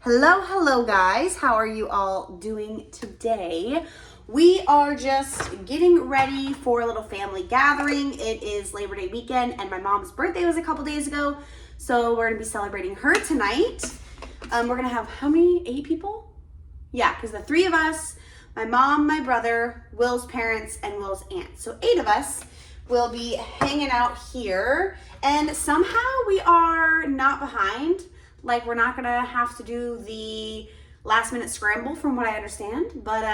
Hello guys. How are you all doing today? We are just getting ready for a little family gathering. It is Labor Day weekend and my mom's birthday was a couple days ago. So we're gonna be celebrating her tonight. We're gonna have how many? 8 people? Yeah, because the 3 of us, my mom, my brother, Will's parents, and Will's aunt. So 8 of us will be hanging out here. And somehow we are not behind. Like, we're not gonna have to do the last minute scramble from what I understand, but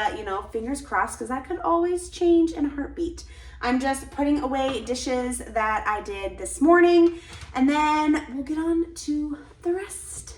fingers crossed, because that could always change in a heartbeat. I'm just putting away dishes that I did this morning, and then we'll get on to the rest.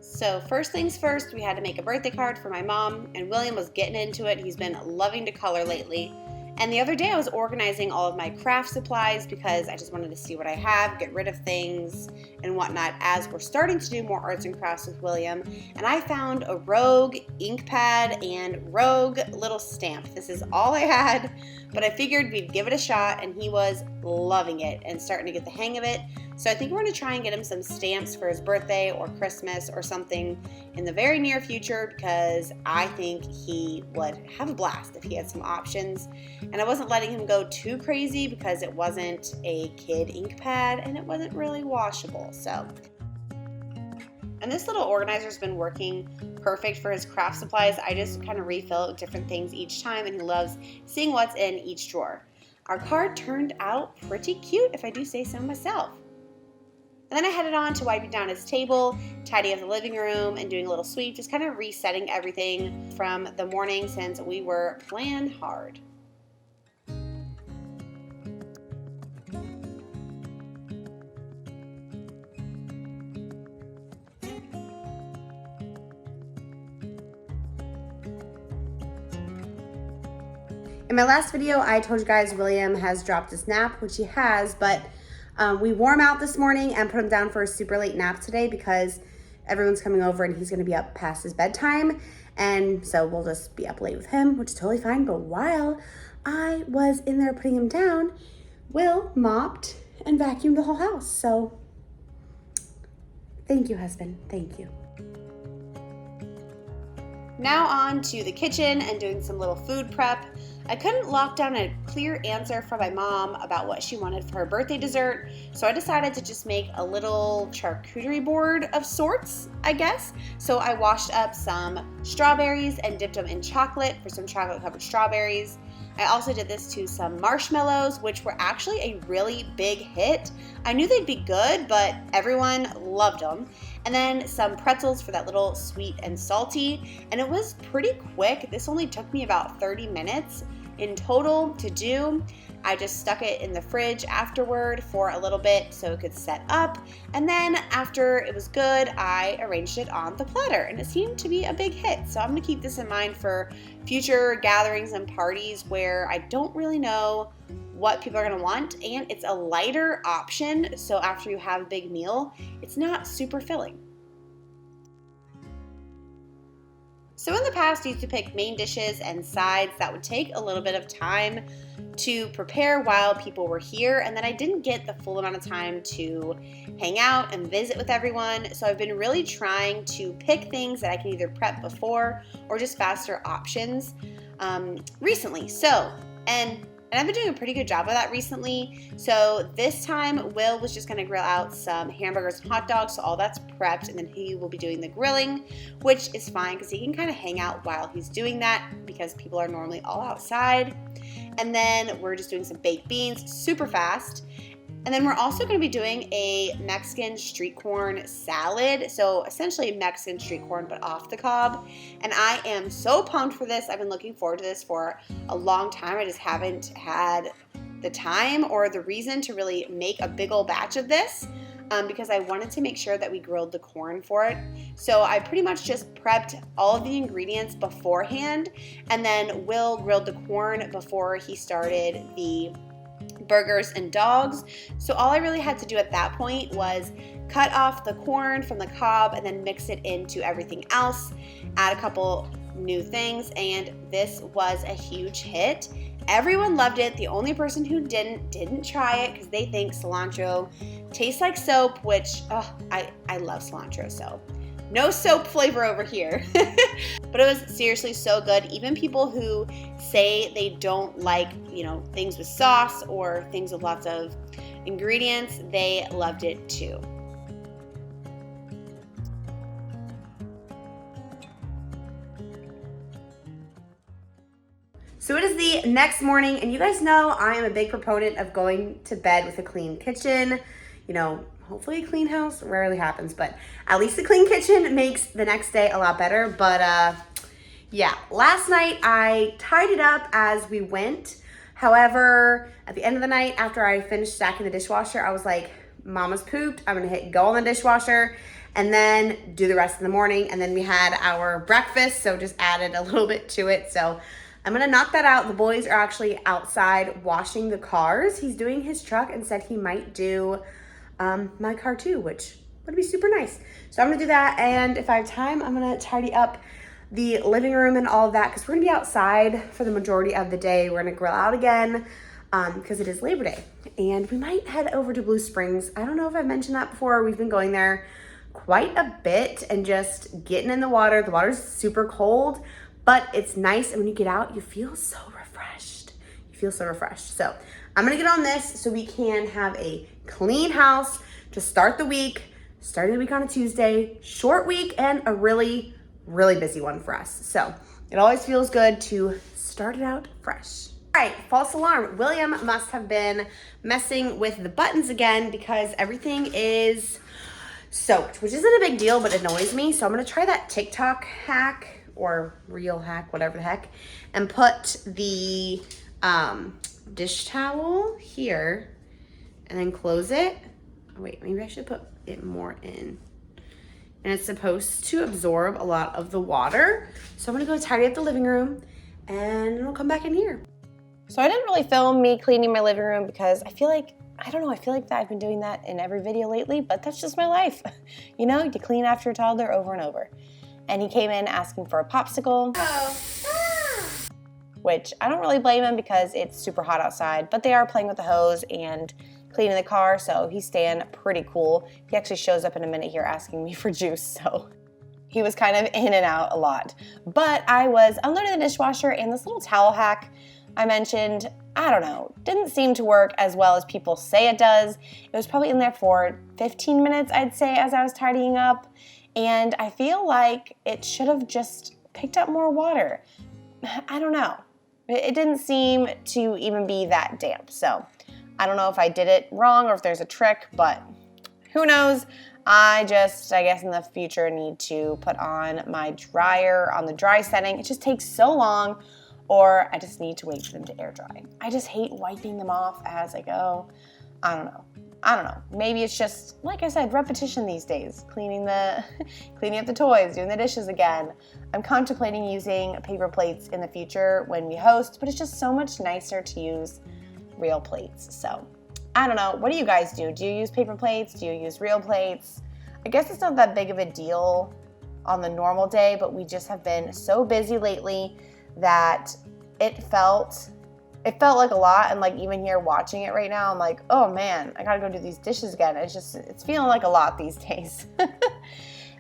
So first things first, we had to make a birthday card for my mom, and William was getting into it. He's been loving to color lately. And the other day I was organizing all of my craft supplies because I just wanted to see what I have, get rid of things and whatnot as we're starting to do more arts and crafts with William. And I found a Rogue ink pad and Rogue little stamp. This is all I had, but I figured we'd give it a shot, and he was loving it and starting to get the hang of it. So I think we're going to try and get him some stamps for his birthday or Christmas or something in the very near future, because I think he would have a blast if he had some options. And I wasn't letting him go too crazy because it wasn't a kid ink pad and it wasn't really washable. And this little organizer's been working perfect for his craft supplies. I just kind of refill it with different things each time, and he loves seeing what's in each drawer. Our card turned out pretty cute, if I do say so myself. And then I headed on to wiping down his table, tidying up the living room, and doing a little sweep, just kind of resetting everything from the morning since we were playing hard. In my last video, I told you guys William has dropped his nap, which he has, but we wore him out this morning and put him down for a super late nap today because everyone's coming over and he's gonna be up past his bedtime. And so we'll just be up late with him, which is totally fine. But while I was in there putting him down, Will mopped and vacuumed the whole house. So thank you, husband, thank you. Now on to the kitchen and doing some little food prep. I couldn't lock down a clear answer from my mom about what she wanted for her birthday dessert, so I decided to just make a little charcuterie board of sorts, I guess. So I washed up some strawberries and dipped them in chocolate for some chocolate covered strawberries. I also did this to some marshmallows, which were actually a really big hit. I knew they'd be good, but everyone loved them. And then some pretzels for that little sweet and salty. And it was pretty quick. This only took me about 30 minutes in total to do. I just stuck it in the fridge afterward for a little bit so it could set up. And then after it was good, I arranged it on the platter, and it seemed to be a big hit. So I'm gonna keep this in mind for future gatherings and parties where I don't really know what people are gonna want, and it's a lighter option. So after you have a big meal, it's not super filling. So in the past, I used to pick main dishes and sides that would take a little bit of time to prepare while people were here, and then I didn't get the full amount of time to hang out and visit with everyone. So I've been really trying to pick things that I can either prep before or just faster options recently. And I've been doing a pretty good job of that recently. So this time, Will was just gonna grill out some hamburgers and hot dogs, so all that's prepped, and then he will be doing the grilling, which is fine because he can kind of hang out while he's doing that because people are normally all outside. And then we're just doing some baked beans, super fast. And then we're also going to be doing a Mexican street corn salad. So essentially Mexican street corn, but off the cob. And I am so pumped for this. I've been looking forward to this for a long time. I just haven't had the time or the reason to really make a big old batch of this because I wanted to make sure that we grilled the corn for it. So I pretty much just prepped all of the ingredients beforehand, and then Will grilled the corn before he started the burgers and dogs. So all I really had to do at that point was cut off the corn from the cob and then mix it into everything else, add a couple new things, and this was a huge hit. Everyone loved it. The only person who didn't try it because they think cilantro tastes like soap, which I love cilantro, so No soap flavor over here. But it was seriously so good. Even people who say they don't like, things with sauce or things with lots of ingredients, they loved it too. So it is the next morning, and you guys know I am a big proponent of going to bed with a clean kitchen. Hopefully a clean house, rarely happens, but at least a clean kitchen makes the next day a lot better. But yeah, last night I tied it up as we went. However, at the end of the night, after I finished stacking the dishwasher, I was like, Mama's pooped, I'm gonna hit go on the dishwasher and then do the rest in the morning. And then we had our breakfast, so just added a little bit to it. So I'm gonna knock that out. The boys are actually outside washing the cars. He's doing his truck and said he might do my car too, which would be super nice. So I'm gonna do that, and if I have time, I'm gonna tidy up the living room and all of that, because we're gonna be outside for the majority of the day. We're gonna grill out again because it is Labor Day, and we might head over to Blue Springs. I don't know if I've mentioned that before. We've been going there quite a bit and just getting in the water. The water's super cold, but it's nice, and when you get out, you feel so refreshed. So I'm gonna get on this so we can have a clean house to start the week, starting the week on a Tuesday, short week, and a really, really busy one for us. So it always feels good to start it out fresh. All right, false alarm. William must have been messing with the buttons again because everything is soaked, which isn't a big deal, but it annoys me. So I'm gonna try that TikTok hack or real hack, whatever the heck, and put the dish towel here and then close it. Oh, wait, maybe I should put it more in. And it's supposed to absorb a lot of the water. So I'm gonna go tidy up the living room and I'll come back in here. So I didn't really film me cleaning my living room because I feel like that I've been doing that in every video lately, but that's just my life. You clean after your toddler over and over. And he came in asking for a popsicle. Which I don't really blame him because it's super hot outside, but they are playing with the hose and cleaning the car, so he's staying pretty cool. He actually shows up in a minute here asking me for juice, so he was kind of in and out a lot. But I was unloading the dishwasher, and this little towel hack I mentioned, I don't know, didn't seem to work as well as people say it does. It was probably in there for 15 minutes, I'd say, as I was tidying up, and I feel like it should have just picked up more water. I don't know. It didn't seem to even be that damp, so I don't know if I did it wrong or if there's a trick, but who knows. I guess in the future need to put on my dryer on the dry setting. It just takes so long, or I just need to wait for them to air dry. I just hate wiping them off as I go. I don't know. Maybe it's just, like I said, repetition these days. Cleaning up the toys, doing the dishes again. I'm contemplating using paper plates in the future when we host, but it's just so much nicer to use real plates. So I don't know. What do you guys do? Do you use paper plates? Do you use real plates? I guess it's not that big of a deal on the normal day, but we just have been so busy lately that it felt like a lot. And like even here watching it right now, I'm like, oh man, I gotta go do these dishes again. It's feeling like a lot these days.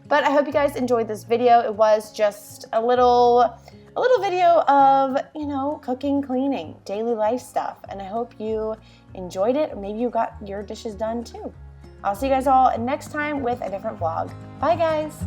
But I hope you guys enjoyed this video. It was just a little video of, cooking, cleaning, daily life stuff. And I hope you enjoyed it, or maybe you got your dishes done too. I'll see you guys all next time with a different vlog. Bye guys.